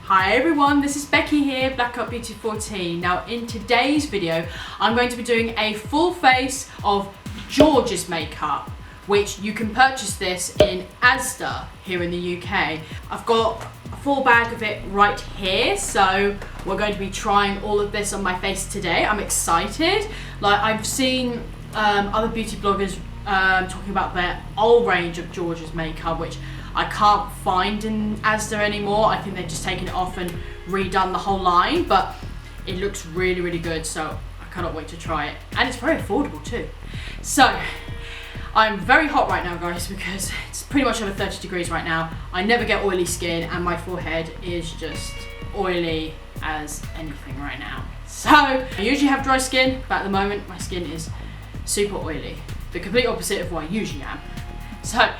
Hi everyone, this is Becky here, Black Up Beauty 14. Now in today's video, I'm going to be doing a full face of George's makeup, which you can purchase this in ASDA here in the UK. I've got a full bag of it right here, so we're going to be trying all of this on my face today. I'm excited. Like, I've seen other beauty bloggers talking about their whole range of George's makeup, which I can't find in ASDA anymore. I think they've just taken it off and redone the whole line, but it looks really, really good, so I cannot wait to try it. And it's very affordable too. So, I'm very hot right now, guys, because it's pretty much over 30 degrees right now. I never get oily skin, and my forehead is just oily as anything right now. So, I usually have dry skin, but at the moment, my skin is super oily. The complete opposite of what I usually am. So,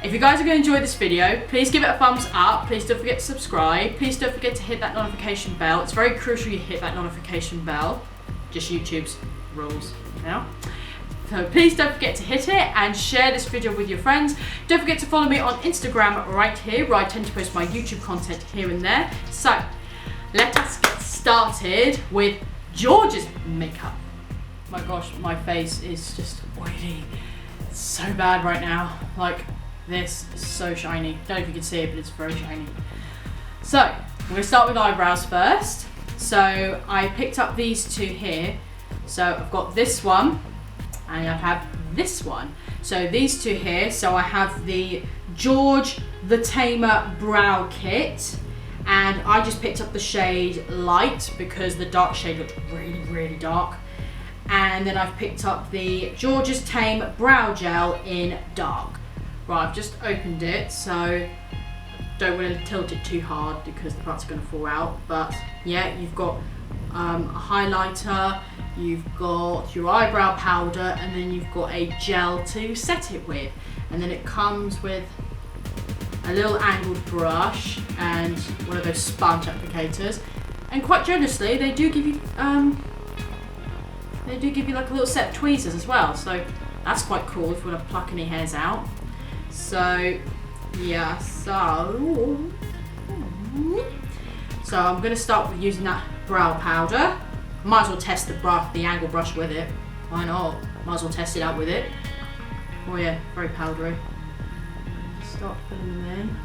if you guys are going to enjoy this video, please give it a thumbs up. Please don't forget to subscribe. Please don't forget to hit that notification bell. It's very crucial you hit that notification bell. Just YouTube's rules now. So please don't forget to hit it and share this video with your friends. Don't forget to follow me on Instagram right here, where I tend to post my YouTube content here and there. So let us get started with George's makeup. My gosh, my face is just oily. It's so bad right now. Like, this is so shiny. Don't know if you can see it, but it's very shiny. So, we're going to start with eyebrows first. So, I picked up these two here. So, I've got this one, and I have this one. So, these two here. So, I have the George the Tamer Brow Kit. And I just picked up the shade Light because the dark shade looked really, really dark. And then I've picked up the George's Tame Brow Gel in Dark. Right, I've just opened it, so don't want to tilt it too hard because the parts are going to fall out. But yeah, you've got a highlighter, you've got your eyebrow powder, and then you've got a gel to set it with. And then it comes with a little angled brush and one of those sponge applicators. And quite generously, they do give you like a little set of tweezers as well. So that's quite cool if you want to pluck any hairs out. So yeah, so I'm going to start with using that brow powder. Might as well test the angle brush with it. Why not? Might as well test it out with it. Oh yeah, very powdery. Start putting them in.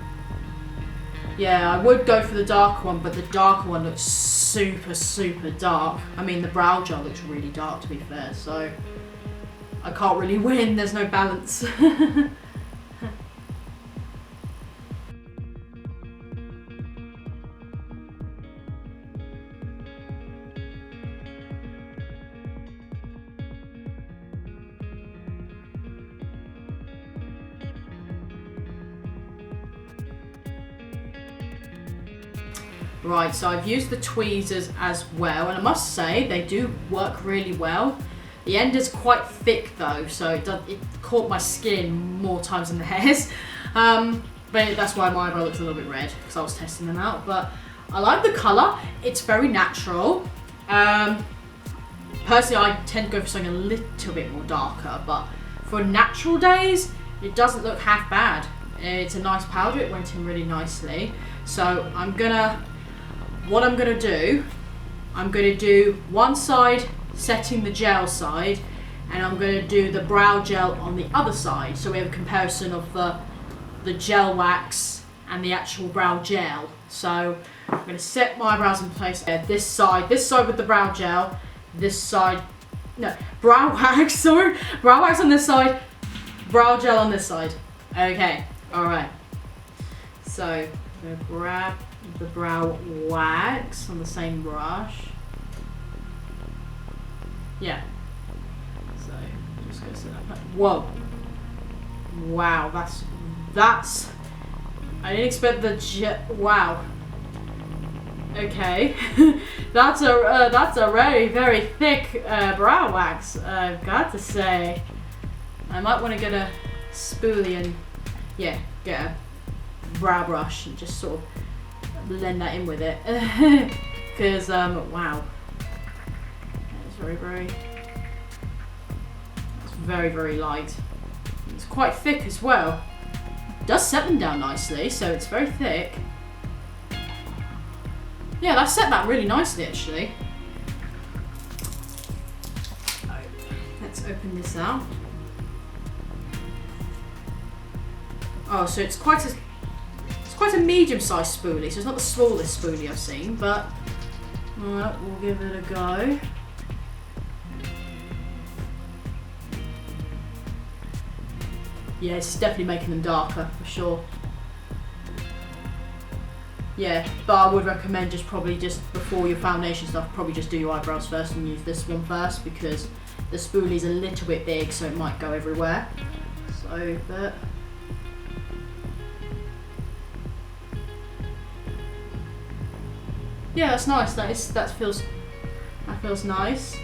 Yeah, I would go for the darker one, but the darker one looks super, super dark. I mean, the brow gel looks really dark, to be fair, so I can't really win. There's no balance. Right, so I've used the tweezers as well, and I must say they do work really well. The end is quite thick though, so it caught my skin more times than the hairs. But that's why my eyebrow looks a little bit red, because I was testing them out. But I like the colour, it's very natural. Personally, I tend to go for something a little bit more darker, but for natural days, it doesn't look half bad. It's a nice powder, it went in really nicely. So what I'm gonna do one side setting the gel side, and I'm gonna do the brow gel on the other side. So we have a comparison of the gel wax and the actual brow gel. So I'm gonna set my eyebrows in place. This side with the brow gel, brow wax, sorry. Brow wax on this side, brow gel on this side. Okay, alright. So I'm gonna grab the brow wax on the same brush. Yeah. So just gonna set that back. Whoa. Wow, that's I didn't expect wow. Okay. that's a very, very thick brow wax, I've got to say. I might want to get a spoolie and get a brow brush and just sort of blend that in with it. Because wow, it's very, very light. It's quite thick as well. It does set them down nicely, so it's very thick. Yeah, that set that really nicely actually. Let's open this out. Oh, so it's quite a medium-sized spoolie, so it's not the smallest spoolie I've seen, but alright, we'll give it a go. Yeah, it's definitely making them darker for sure. Yeah, but I would recommend just before your foundation stuff, probably just do your eyebrows first and use this one first, because the spoolie's a little bit big, so it might go everywhere. So, but yeah, that's nice. That feels nice.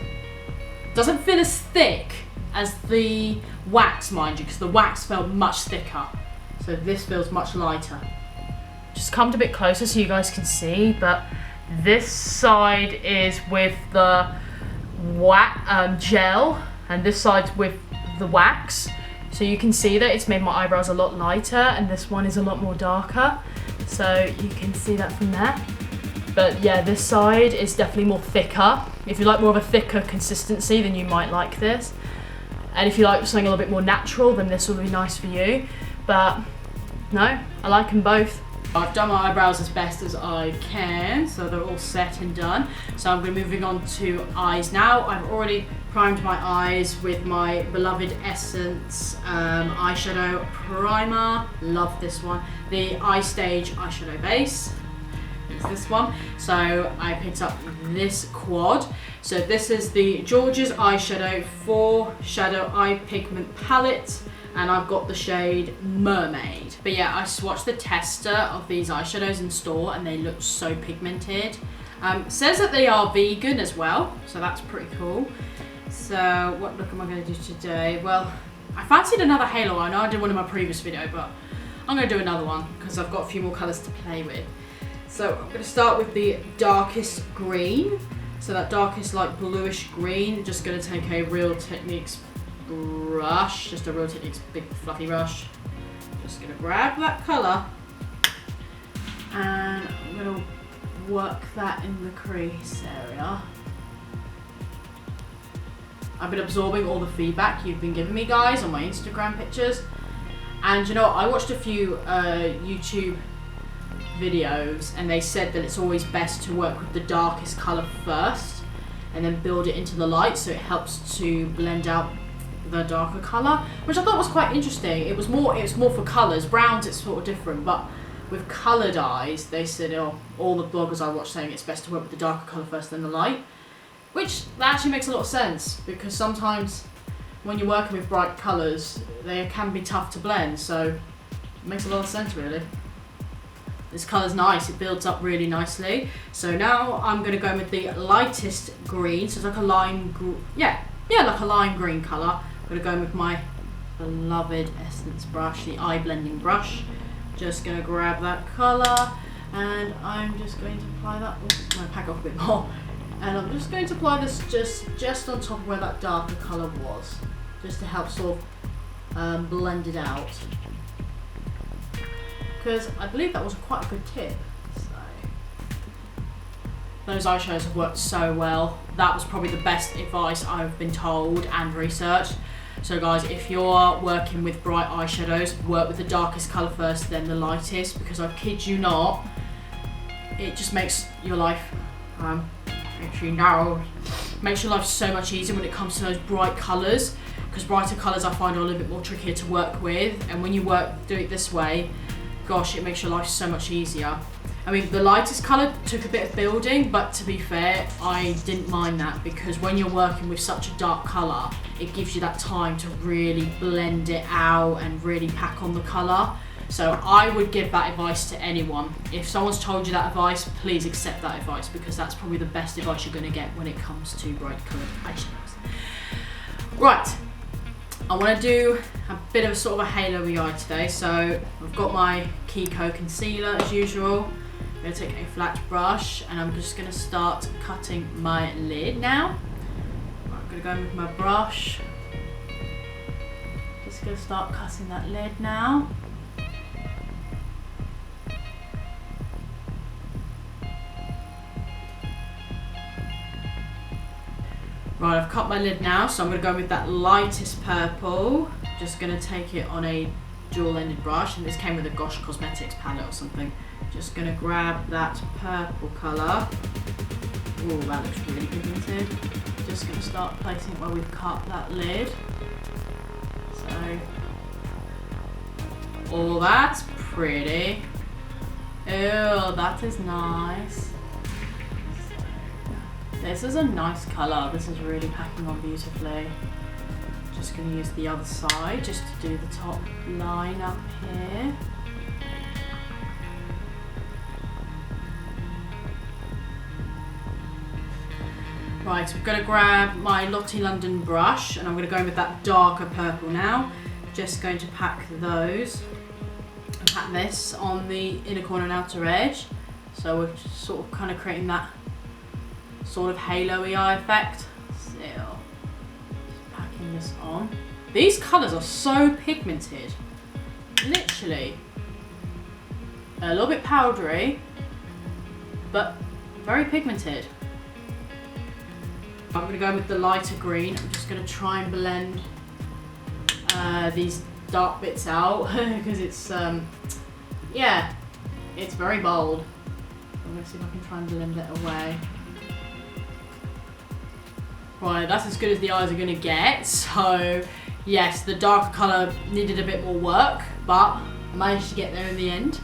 Doesn't feel as thick as the wax, mind you, because the wax felt much thicker. So this feels much lighter. Just come a bit closer so you guys can see, but this side is with the gel, and this side's with the wax. So you can see that it's made my eyebrows a lot lighter, and this one is a lot more darker. So you can see that from there. But yeah, this side is definitely more thicker. If you like more of a thicker consistency, then you might like this. And if you like something a little bit more natural, then this will be nice for you. But no, I like them both. I've done my eyebrows as best as I can, so they're all set and done. So I'm going to be moving on to eyes now. I've already primed my eyes with my beloved Essence eyeshadow primer. Love this one. The Eye Stage eyeshadow base. This one. So I picked up this quad. So this is the George's eyeshadow 4 shadow eye pigment palette, and I've got the shade Mermaid. But yeah, I swatched the tester of these eyeshadows in store and they look so pigmented. Says that they are vegan as well, so that's pretty cool. So what look am I going to do today? Well, I fancied another halo. I know I did one in my previous video, but I'm going to do another one because I've got a few more colours to play with. So I'm going to start with the darkest green. So that darkest like bluish green. Just going to take a Real Techniques brush, just a Real Techniques big fluffy brush. Just going to grab that colour and I'm going to work that in the crease area. I've been absorbing all the feedback you've been giving me, guys, on my Instagram pictures. And you know, I watched a few YouTube videos and they said that it's always best to work with the darkest colour first and then build it into the light, so it helps to blend out the darker colour, which I thought was quite interesting. It was more for colours. Browns it's sort of different, but with coloured eyes they said, oh, all the bloggers I watched saying it's best to work with the darker colour first then the light, which that actually makes a lot of sense, because sometimes when you're working with bright colours they can be tough to blend, so it makes a lot of sense really. This colour's nice, it builds up really nicely. So now I'm going to go with the lightest green, so it's like a lime, like a lime green colour. I'm going to go with my beloved Essence brush, the eye blending brush. Just going to grab that colour and I'm just going to apply that. Oops, I'm going to pack off a bit more. And I'm just going to apply this just on top of where that darker colour was, just to help sort of blend it out. Because I believe that was quite a good tip. So those eyeshadows have worked so well. That was probably the best advice I've been told and researched. So guys, if you're working with bright eyeshadows, work with the darkest colour first, then the lightest, because I kid you not, it just makes your life makes your life so much easier when it comes to those bright colours, because brighter colours I find are a little bit more trickier to work with, and when you do it this way, gosh, it makes your life so much easier. I mean, the lightest colour took a bit of building, but to be fair, I didn't mind that, because when you're working with such a dark colour, it gives you that time to really blend it out and really pack on the colour. So I would give that advice to anyone. If someone's told you that advice, please accept that advice, because that's probably the best advice you're going to get when it comes to bright coloured eyeshadows. Right. I want to do a bit of a sort of a halo-y eye today, so I've got my Coco concealer as usual. I'm going to take a flat brush and I'm just going to start cutting my lid now. I'm going to go in with my brush. Just going to start cutting that lid now. Right, I've cut my lid now, so I'm going to go with that lightest purple. Just going to take it on a dual-ended brush, and this came with a Gosh Cosmetics palette or something. Just going to grab that purple colour. Oh, that looks really pigmented. Just going to start placing it where we've cut that lid. So, oh, that's pretty. Oh, that is nice. This is a nice colour. This is really packing on beautifully. Just going to use the other side just to do the top line up here. Right, I'm going to grab my Lottie London brush, and I'm going to go in with that darker purple now. Just going to pack those. And pack this on the inner corner and outer edge. So we're just sort of kind of creating that sort of halo-y eye effect. So, just packing this on. These colours are so pigmented. Literally. A little bit powdery, but very pigmented. I'm going to go in with the lighter green. I'm just going to try and blend these dark bits out because it's, yeah, it's very bold. I'm going to see if I can try and blend it away. Right, that's as good as the eyes are going to get. So, yes, the darker colour needed a bit more work, but I managed to get there in the end.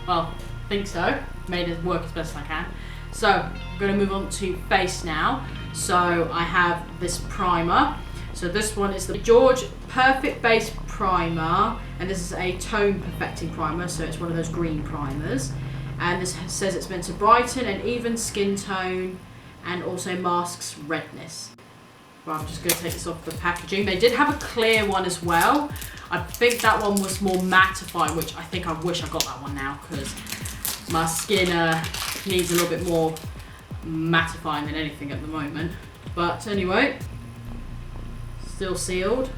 Well, I think so. Made it work as best as I can. So, I'm going to move on to face now. So, I have this primer. So, this one is the George Perfect Base Primer. And this is a tone perfecting primer. So, it's one of those green primers. And this says it's meant to brighten an even skin tone and also masks redness. Well, I'm just going to take this off the packaging. They did have a clear one as well. I think that one was more mattifying, which I think I wish I got that one now because my skin needs a little bit more mattifying than anything at the moment. But anyway, still sealed.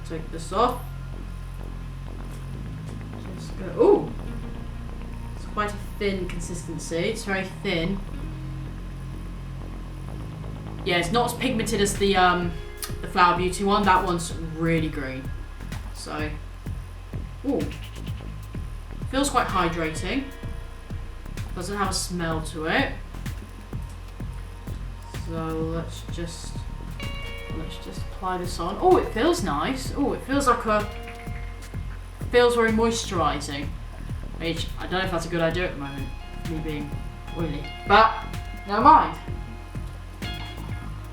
Take this off. Just go. Ooh, it's quite a thin consistency. It's very thin. Yeah, it's not as pigmented as the Flower Beauty one. That one's really green. So, ooh, feels quite hydrating. Doesn't have a smell to it. So let's just apply this on. Oh, it feels nice. Oh, it feels like feels very moisturising. Which I don't know if that's a good idea at the moment, me being oily. But never mind.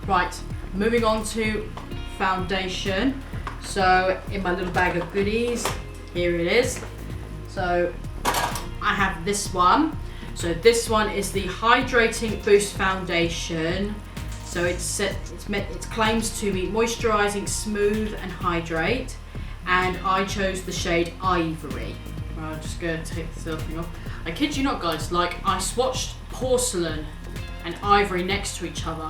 Right, moving on to foundation. So in my little bag of goodies, here it is. So I have this one. So this one is the Hydrating Boost Foundation. So it claims to be moisturising, smooth and hydrate. And I chose the shade Ivory. I'm just going to take this little thing off. I kid you not, guys, like I swatched porcelain and ivory next to each other.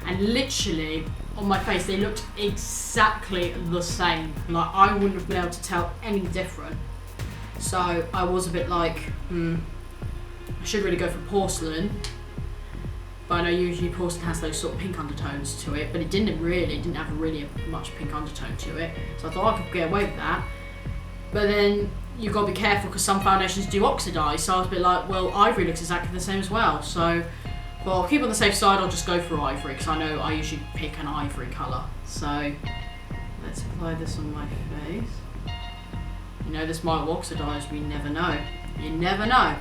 And literally, on my face, they looked exactly the same. Like, I wouldn't have been able to tell any different. So, I was a bit like, I should really go for porcelain. But I know usually porcelain has those sort of pink undertones to it. But it didn't have really much pink undertone to it. So I thought I could get away with that. But then, you've got to be careful because some foundations do oxidize. So I was a bit like, well, ivory looks exactly the same as well. So, well, I'll keep on the safe side, I'll just go for ivory because I know I usually pick an ivory colour. So, let's apply this on my face. You know, this might oxidise, we never know. You never know.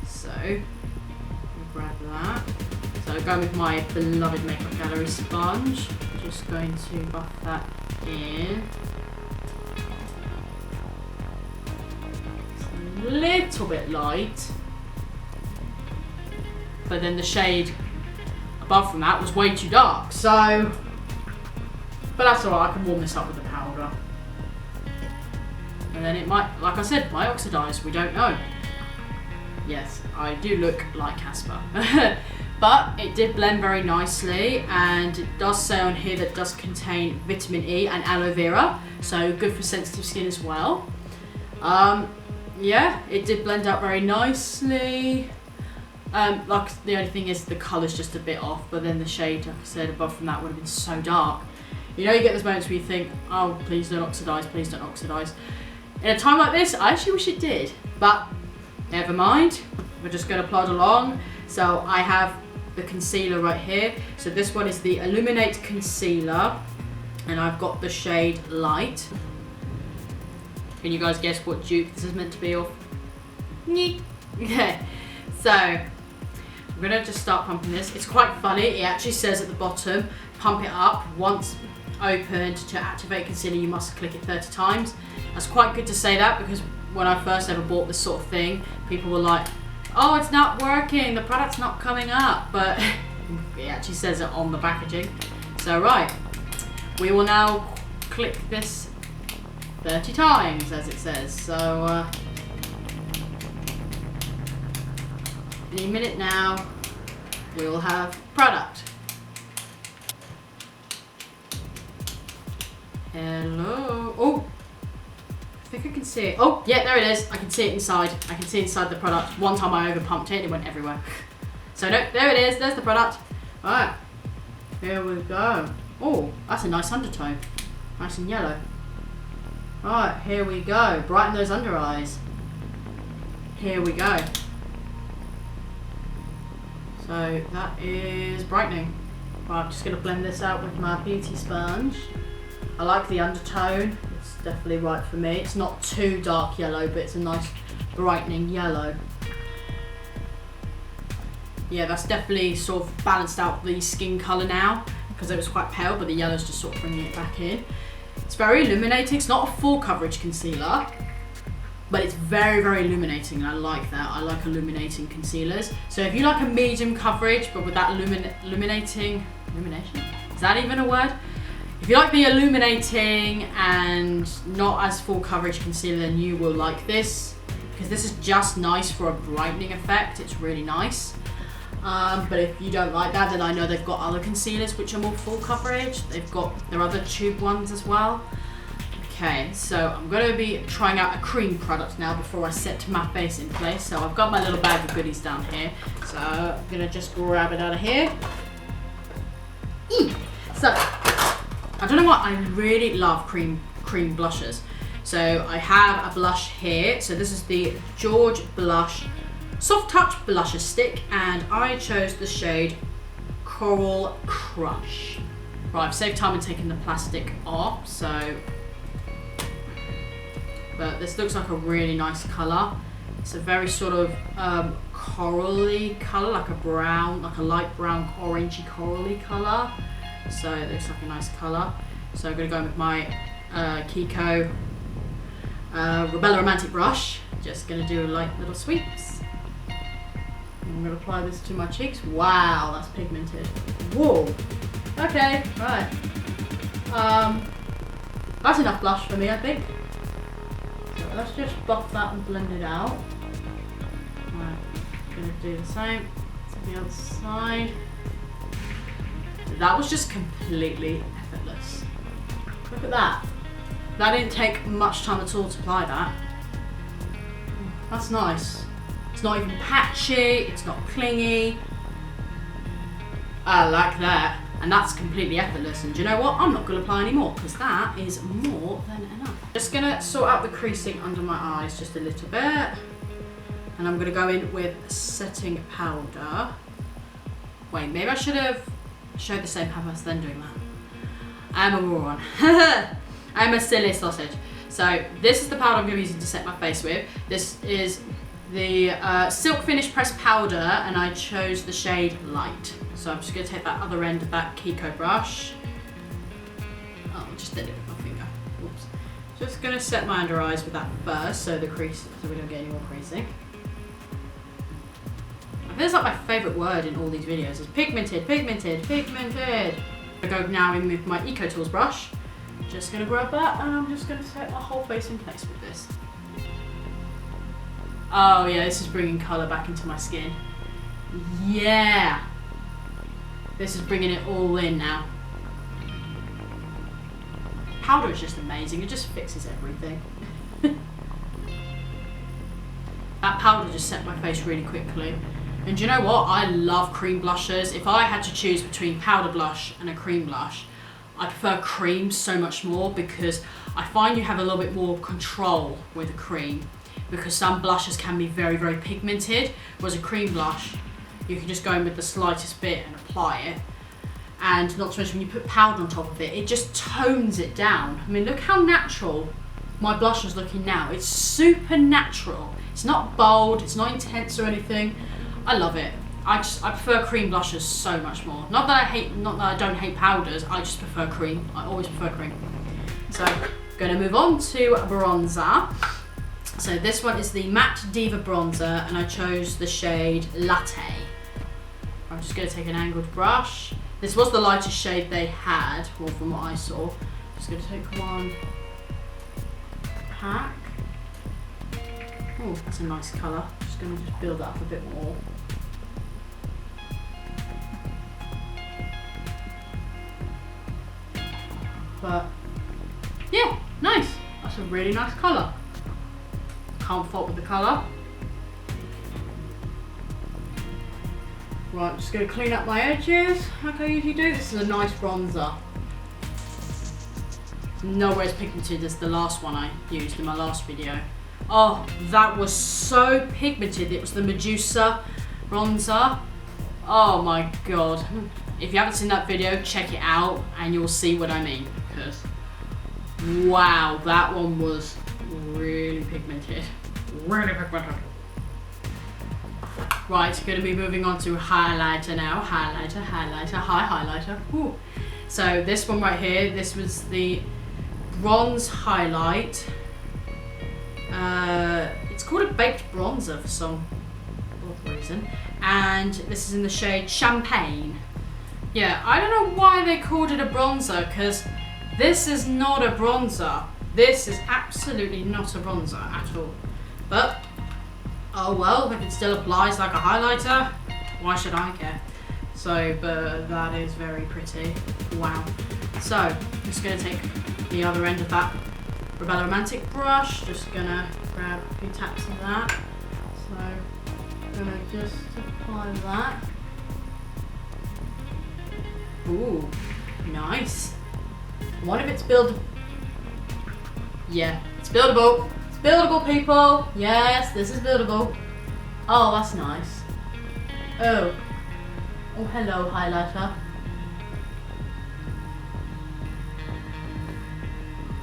So, I'll grab that. So, I'll go with my beloved Makeup Gallery sponge. Just going to buff that in. It's a little bit light. But then the shade above from that was way too dark. So, but that's alright, I can warm this up with the powder. And then it might, like I said, might oxidise, we don't know. Yes, I do look like Casper. But it did blend very nicely, and it does say on here that it does contain vitamin E and aloe vera, so good for sensitive skin as well. Yeah, it did blend out very nicely. Like the only thing is the colour's just a bit off, but then the shade, like I said, above from that would have been so dark. You know, you get those moments where you think, oh, please don't oxidise, please don't oxidise. In a time like this, I actually wish it did, but never mind. We're just going to plod along. So I have the concealer right here. So this one is the Illuminate Concealer, and I've got the shade Light. Can you guys guess what dupe this is meant to be of? Okay, so I'm gonna just start pumping this. It's quite funny, it actually says at the bottom, pump it up. Once opened, to activate concealer you must click it 30 times. That's quite good to say that, because when I first ever bought this sort of thing, people were like, oh, it's not working, the product's not coming up, but it actually says it on the packaging. So right, we will now click this 30 times, as it says. So any minute now, we will have product. Hello. Oh, I think I can see it. Oh, yeah, there it is. I can see it inside. I can see inside the product. One time I over pumped it and it went everywhere. So no, there it is. There's the product. All right, here we go. Oh, that's a nice undertone. Nice and yellow. All right, here we go. Brighten those under eyes. Here we go. So that is brightening. Right, I'm just going to blend this out with my beauty sponge. I like the undertone. It's definitely right for me. It's not too dark yellow, but it's a nice brightening yellow. Yeah, that's definitely sort of balanced out the skin colour now, because it was quite pale, but the yellow's just sort of bringing it back in. It's very illuminating. It's not a full coverage concealer, but it's very, very illuminating, and I like that. I like illuminating concealers. So if you like a medium coverage, but with that illumination, is that even a word? If you like the illuminating and not as full coverage concealer, then you will like this, because this is just nice for a brightening effect. It's really nice. But if you don't like that, then I know they've got other concealers which are more full coverage. They've got their other tube ones as well. Okay, so I'm going to be trying out a cream product now before I set my face in place. So I've got my little bag of goodies down here. So I'm going to just grab it out of here. So, I don't know what, I really love cream blushes. So I have a blush here. So this is the George Blush Soft Touch Blusher Stick, and I chose the shade Coral Crush. Right, I've saved time in taking the plastic off, so... But this looks like a really nice colour. It's a very sort of corally colour, like a brown, like a light brown, orangey corally colour. So it looks like a nice colour. So I'm going to go in with my Coco Rebella Romantic brush. Just going to do light little sweeps. I'm going to apply this to my cheeks. Wow, that's pigmented. Whoa. Okay, right. That's enough blush for me, I think. So let's just buff that and blend it out. Right, going to do the same to the other side. That was just completely effortless. Look at that. That didn't take much time at all to apply that. That's nice. It's not even patchy, it's not clingy. I like that. And that's completely effortless. And do you know what? I'm not going to apply any more, because that is more than enough. Just going to sort out the creasing under my eyes just a little bit. And I'm going to go in with setting powder. Wait, maybe I should have showed the same purpose then doing that. I'm a moron. I'm a silly sausage. So this is the powder I'm going to be using to set my face with. This is the Silk Finish Pressed Powder, and I chose the shade Light. So I'm just going to take that other end of that Coco brush. Oh, I just did it with my finger. Oops. Just going to set my under eyes with that first, so the crease, so we don't get any more creasing. I feel it's like my favourite word in all these videos is pigmented, pigmented, pigmented. I go now in with my Eco Tools brush. Just going to grab that, and I'm just going to set my whole face in place with this. Oh yeah, this is bringing colour back into my skin. Yeah! This is bringing it all in now. Powder is just amazing, it just fixes everything. That powder just set my face really quickly. And you know what? I love cream blushes. If I had to choose between powder blush and a cream blush, I prefer cream so much more because I find you have a little bit more control with a cream, because some blushes can be very, very pigmented, whereas a cream blush, you can just go in with the slightest bit and apply it. And not to mention when you put powder on top of it, it just tones it down. I mean, look how natural my blush is looking now. It's super natural. It's not bold, it's not intense or anything. I love it. I prefer cream blushes so much more. Not that I don't hate powders, I just prefer cream. I always prefer cream. So, gonna move on to bronzer. So this one is the Matte Diva bronzer, and I chose the shade Latte. I'm just gonna take an angled brush. This was the lightest shade they had, well, from what I saw. Just gonna take one pack. Oh, that's a nice colour. Just gonna build that up a bit more. But yeah, nice. That's a really nice colour. Can't fault with the colour. Right, just going to clean up my edges like I usually do. This is a nice bronzer. Nowhere as pigmented as the last one I used in my last video. Oh, that was so pigmented. It was the Medusa bronzer. Oh my god. If you haven't seen that video, check it out and you'll see what I mean. Because, wow, that one was really pigmented. Really pigmented. Right, going to be moving on to highlighter now. Highlighter, high highlighter. Ooh. So this one right here, this was the bronze highlight. It's called a baked bronzer for some odd reason. And this is in the shade Champagne. Yeah, I don't know why they called it a bronzer, because this is not a bronzer. This is absolutely not a bronzer at all. But, oh well, if it still applies like a highlighter, why should I care? So, but that is very pretty. Wow. So, I'm just going to take the other end of that Rebella Romantic brush. Just going to grab a few taps of that. So, I'm going to just apply that. Ooh, nice. One of it's buildable. Yeah, it's buildable. It's buildable, people. Yes, this is buildable. Oh, that's nice. Oh. Oh, hello, highlighter.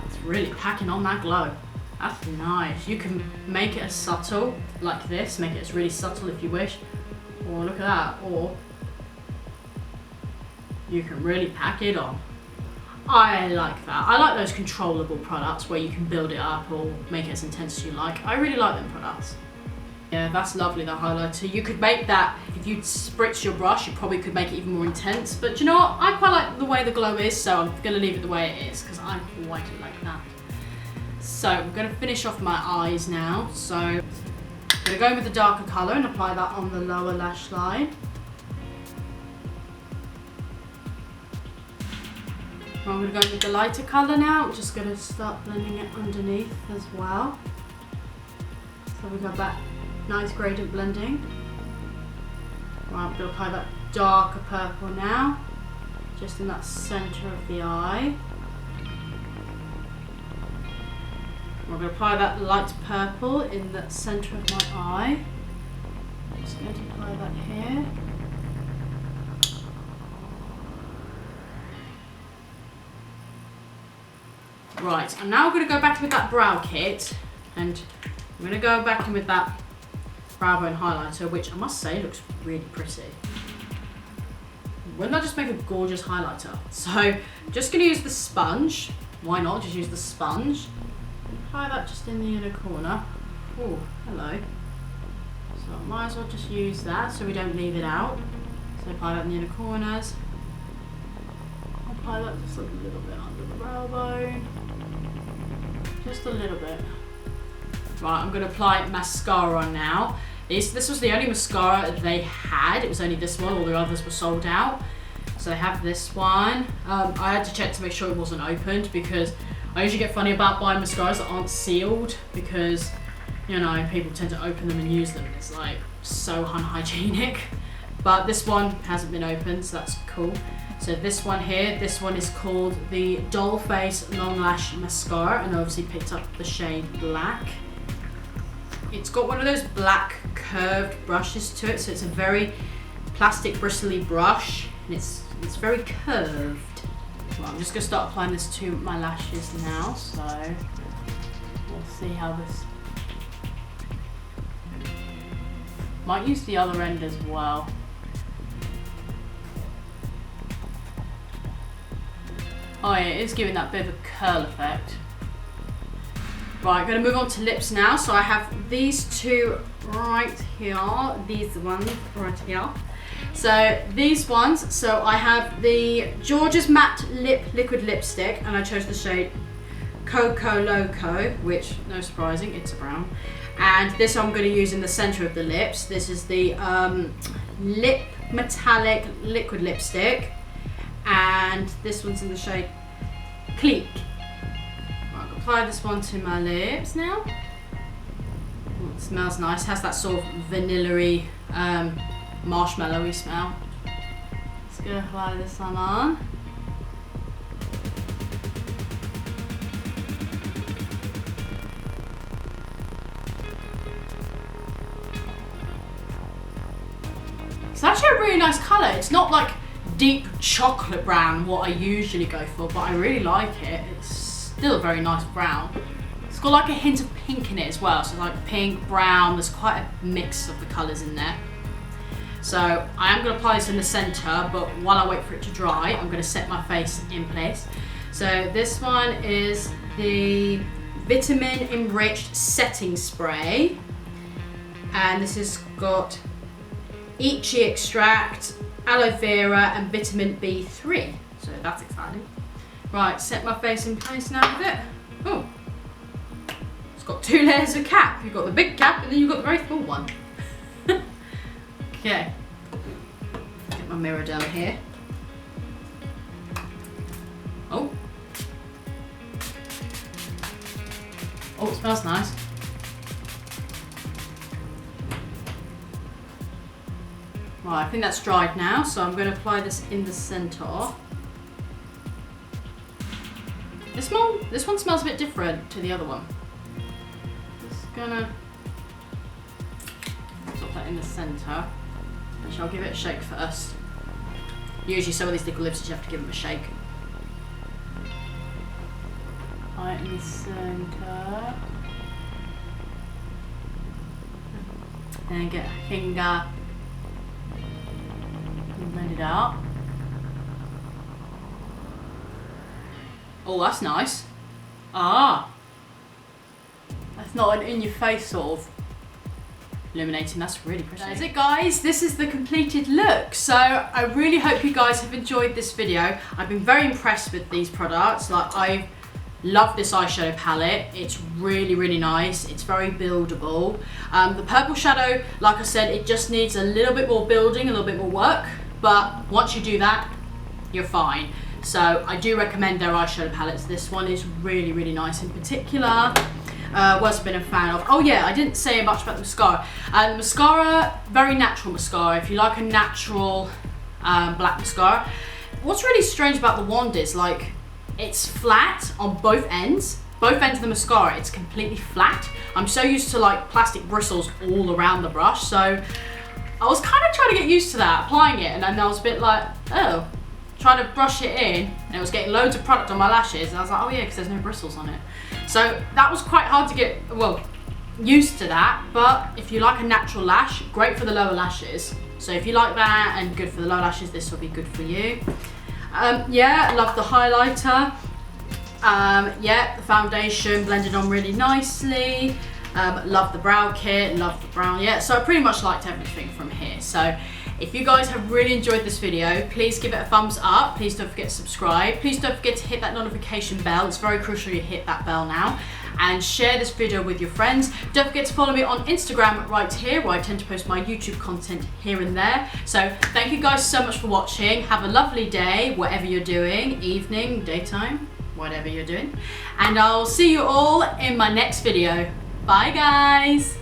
It's really packing on that glow. That's nice. You can make it as subtle, like this. Make it as really subtle if you wish. Or look at that. Or you can really pack it on. I like that. I like those controllable products where you can build it up or make it as intense as you like. I really like them products. Yeah, that's lovely, that highlighter. You could make that, if you spritz your brush, you probably could make it even more intense. But you know what? I quite like the way the glow is, so I'm going to leave it the way it is because I quite like that. So I'm going to finish off my eyes now. So I'm going to go in with the darker colour and apply that on the lower lash line. I'm going to go with the lighter colour now. I'm just going to start blending it underneath as well. So we got that nice gradient blending. Right, I'm going to apply that darker purple now, just in that centre of the eye. I'm going to apply that light purple in the centre of my eye. I'm just going to apply that here. Right, I'm now going to go back with that brow kit, and I'm going to go back in with that brow bone highlighter, which I must say looks really pretty. Wouldn't that just make a gorgeous highlighter? So, I'm just going to use the sponge. Why not just use the sponge? Apply that just in the inner corner. Oh, hello. So I might as well just use that so we don't leave it out. So apply that in the inner corners. Apply that just a little bit under the brow bone. Just a little bit. Right, I'm going to apply mascara on now. This was the only mascara they had. It was only this one, all the others were sold out. So I have this one. I had to check to make sure it wasn't opened because I usually get funny about buying mascaras that aren't sealed because, you know, people tend to open them and use them. It's like, so unhygienic. But this one hasn't been opened, so that's cool. So this one here, this one is called the Dollface Long Lash Mascara, and I obviously picked up the shade Black. It's got one of those black curved brushes to it, so it's a very plastic bristly brush, and it's very curved. Well, I'm just gonna start applying this to my lashes now, so we'll see how this. Might use the other end as well. Oh yeah, it is giving that bit of a curl effect. Right, I'm going to move on to lips now. So I have these two right here, these ones right here. So these ones, so I have the George's Matte Liquid Lipstick, and I chose the shade Coco Loco, which, no surprising, it's a brown. And this I'm going to use in the centre of the lips. This is the Lip Metallic Liquid Lipstick, and this one's in the shade Clique. Right, I'll apply this one to my lips now. Ooh, it smells nice. It has that sort of vanilla-y, marshmallowy smell. Just gonna apply this one on. It's actually a really nice colour. It's not like deep chocolate brown, what I usually go for, but I really like it. It's still a very nice brown. It's got like a hint of pink in it as well, so like pink, brown, there's quite a mix of the colours in there. So I am going to apply this in the centre, but while I wait for it to dry, I'm going to set my face in place. So this one is the Vitamin Enriched Setting Spray, and this has got Ichi Extract, aloe vera and vitamin B3, so that's exciting. Right, set my face in place now with it. Oh, it's got two layers of cap. You've got the big cap and then you've got the very small one. Okay, get my mirror down here. Oh, it smells nice. Right, I think that's dried now, so I'm going to apply this in the centre. This one smells a bit different to the other one. Just gonna put that in the centre. And shall give it a shake first. Usually some of these liquid lipsticks you have to give them a shake. Right in the centre. Then get a finger. Blend it out. Oh, that's nice. Ah, that's not an in-your-face sort of illuminating. That's really pretty. That's it, guys. This is the completed look. So I really hope you guys have enjoyed this video. I've been very impressed with these products. Like, I love this eyeshadow palette. It's really, really nice. It's very buildable. The purple shadow, like I said, it just needs a little bit more building, a little bit more work. But once you do that, you're fine. So I do recommend their eyeshadow palettes. This one is really, really nice in particular. What's been a fan of. Oh yeah, I didn't say much about the mascara. The mascara, very natural mascara. If you like a natural black mascara. What's really strange about the wand is, like, it's flat on both ends. Both ends of the mascara, it's completely flat. I'm so used to like plastic bristles all around the brush, so I was kind of trying to get used to that, applying it, and then I was a bit like, oh, trying to brush it in, and it was getting loads of product on my lashes, and I was like, oh yeah, because there's no bristles on it. So that was quite hard to get, well, used to that, but if you like a natural lash, great for the lower lashes. So if you like that and good for the lower lashes, this will be good for you. Yeah, I love the highlighter. Yeah, the foundation blended on really nicely. Love the brow kit, love the brown, yeah, so I pretty much liked everything from here. So if you guys have really enjoyed this video, please give it a thumbs up. Please don't forget to subscribe. Please don't forget to hit that notification bell. It's very crucial you hit that bell now. And share this video with your friends. Don't forget to follow me on Instagram right here, where I tend to post my YouTube content here and there. So thank you guys so much for watching. Have a lovely day, whatever you're doing, evening, daytime, whatever you're doing. And I'll see you all in my next video. Bye guys.